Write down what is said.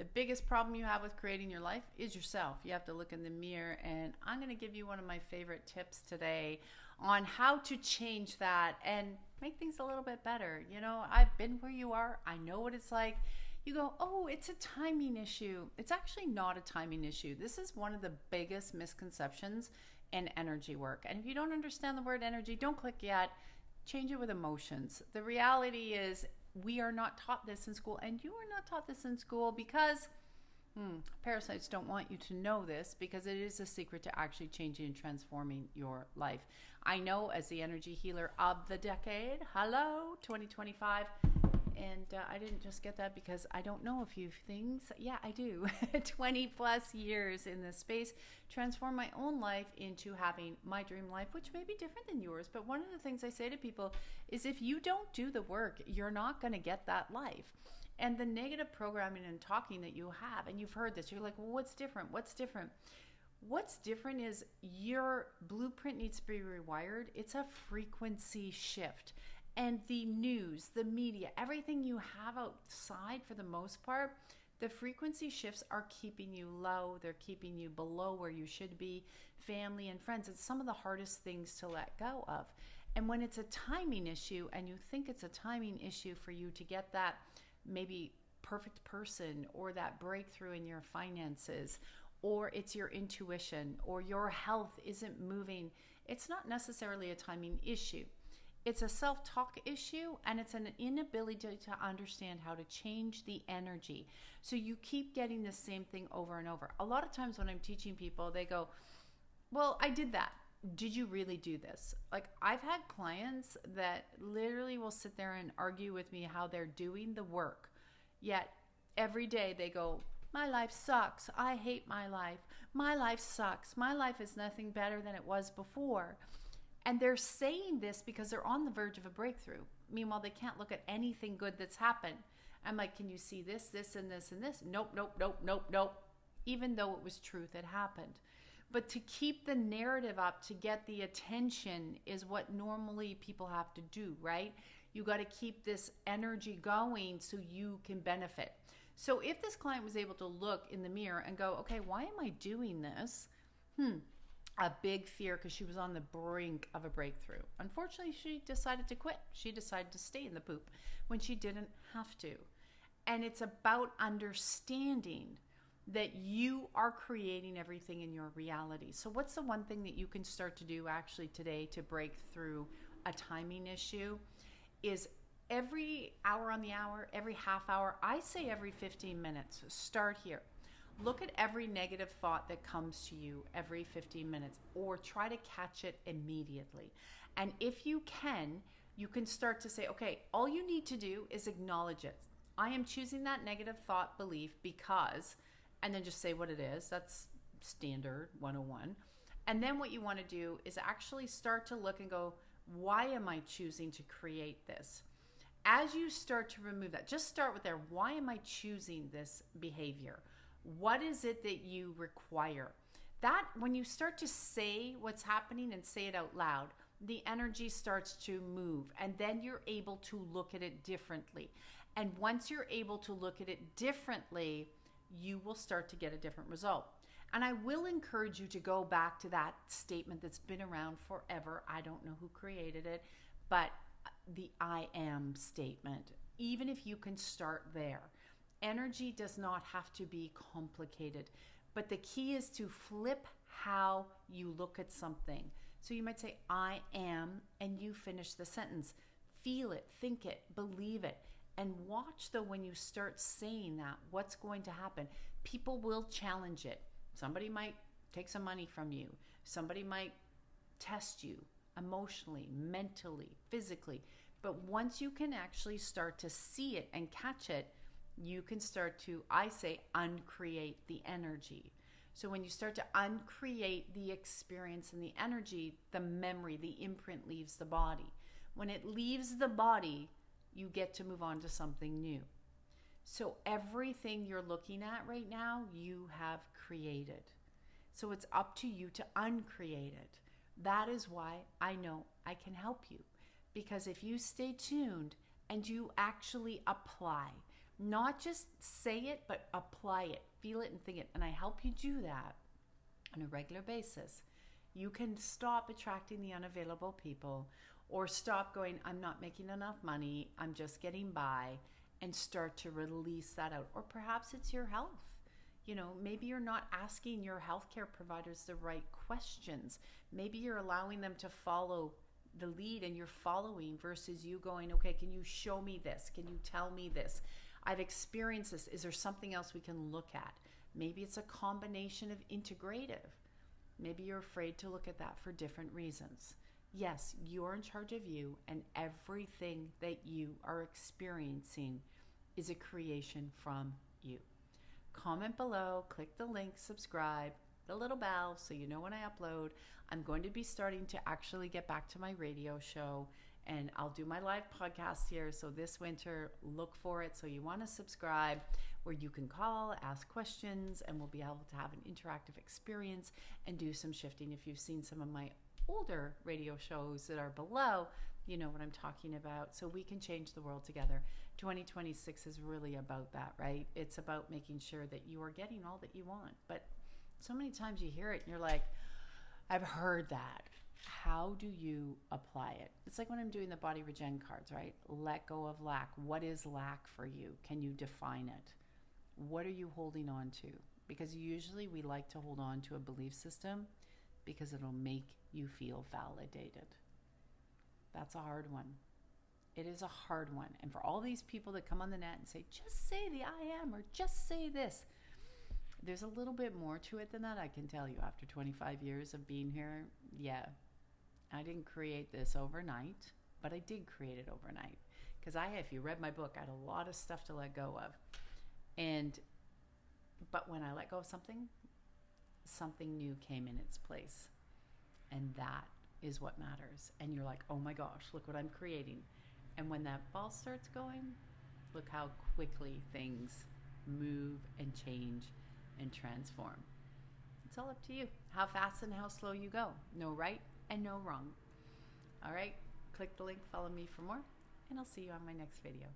The biggest problem you have with creating your life is yourself. You have to look in the mirror, and I'm going to give you one of my favorite tips today on how to change that and make things a little bit better. You know, I've been where you are. I know what it's like. You go, oh, it's a timing issue. It's actually not a timing issue. This is one of the biggest misconceptions in energy work. And if you don't understand the word energy, don't click yet. Change it with emotions. The reality is we are not taught this in school, and you are not taught this in school because parasites don't want you to know this, because it is a secret to actually changing and transforming your life. I know, as the energy healer of the decade, hello, 2025, and I didn't just get that because I don't know a few things. Yeah, I do. 20 plus years in this space, transform my own life into having my dream life, which may be different than yours. But one of the things I say to people is, if you don't do the work, you're not going to get that life. And the negative programming and talking that you have, and you've heard this, you're like, well, what's different? What's different? What's different is your blueprint needs to be rewired. It's a frequency shift. And the news, the media, everything you have outside, for the most part, the frequency shifts are keeping you low. They're keeping you below where you should be. Family and friends, it's some of the hardest things to let go of. And when it's a timing issue, and you think it's a timing issue for you to get that maybe perfect person, or that breakthrough in your finances, or it's your intuition, or your health isn't moving, it's not necessarily a timing issue. It's a self-talk issue, and it's an inability to understand how to change the energy. So you keep getting the same thing over and over. A lot of times when I'm teaching people, they go, well, I did that. Did you really do this? Like, I've had clients that literally will sit there and argue with me how they're doing the work. Yet every day they go, my life sucks. I hate my life. My life sucks. My life is nothing better than it was before. And they're saying this because they're on the verge of a breakthrough. Meanwhile, they can't look at anything good that's happened. I'm like, can you see this, this, and this, and this? Nope, nope, nope, nope, nope. Even though it was truth, it happened. But to keep the narrative up, to get the attention, is what normally people have to do, right? You got to keep this energy going so you can benefit. So if this client was able to look in the mirror and go, okay, why am I doing this? A big fear, because she was on the brink of a breakthrough. Unfortunately, she decided to quit. She decided to stay in the poop when she didn't have to. And it's about understanding that you are creating everything in your reality. So what's the one thing that you can start to do actually today to break through a timing issue? Is every hour on the hour, every half hour, I say every 15 minutes, start here. Look at every negative thought that comes to you every 15 minutes, or try to catch it immediately. And if you can start to say, okay, all you need to do is acknowledge it. I am choosing that negative thought belief because, and then just say what it is. That's standard 101. And then what you want to do is actually start to look and go, why am I choosing to create this? As you start to remove that, just start with there. Why am I choosing this behavior? What is it that you require? That, when you start to say what's happening and say it out loud, the energy starts to move, and then you're able to look at it differently. And once you're able to look at it differently, you will start to get a different result. And I will encourage you to go back to that statement that's been around forever. I don't know who created it, but the I am statement. Even if you can start there. Energy does not have to be complicated, but the key is to flip how you look at something. So you might say, I am, and you finish the sentence. Feel it, think it, believe it, and watch, though, when you start saying that, what's going to happen. People will challenge it. Somebody might take some money from you. Somebody might test you emotionally, mentally, physically. But once you can actually start to see it and catch it, you can start to, I say, uncreate the energy. So when you start to uncreate the experience and the energy, the memory, the imprint leaves the body. When it leaves the body, you get to move on to something new. So everything you're looking at right now, you have created. So it's up to you to uncreate it. That is why I know I can help you. Because if you stay tuned and you actually apply, Not just say it, but apply it, feel it and think it. And I help you do that on a regular basis. You can stop attracting the unavailable people, or stop going, I'm not making enough money, I'm just getting by, and start to release that out. Or perhaps it's your health. You know, maybe you're not asking your healthcare providers the right questions. Maybe you're allowing them to follow the lead and you're following, versus you going, okay, can you show me this? Can you tell me this? I've experienced this. Is there something else we can look at? Maybe it's a combination of integrative. Maybe you're afraid to look at that for different reasons. Yes, you're in charge of you, and everything that you are experiencing is a creation from you. Comment below, click the link, subscribe, the little bell so you know when I upload. I'm going to be starting to actually get back to my radio show, and I'll do my live podcast here. So this winter, look for it. So you want to subscribe, where you can call, ask questions, and we'll be able to have an interactive experience and do some shifting. If you've seen some of my older radio shows that are below, you know what I'm talking about. So we can change the world together. 2026 is really about that, right? It's about making sure that you are getting all that you want. But so many times you hear it and you're like, I've heard that. How do you apply it? It's like when I'm doing the body regen cards, right? Let go of lack. What is lack for you? Can you define it? What are you holding on to? Because usually we like to hold on to a belief system because it'll make you feel validated. That's a hard one. It is a hard one. And for all these people that come on the net and say, just say the I am, or just say this, there's a little bit more to it than that. I can tell you, after 25 years of being here, yeah, I didn't create this overnight, but I did create it overnight. Because if you read my book, I had a lot of stuff to let go of. But when I let go of something, something new came in its place. And that is what matters. And you're like, oh my gosh, look what I'm creating. And when that ball starts going, look how quickly things move and change and transform. It's all up to you. How fast and how slow you go. No right and no wrong. All right, click the link, follow me for more, and I'll see you on my next video.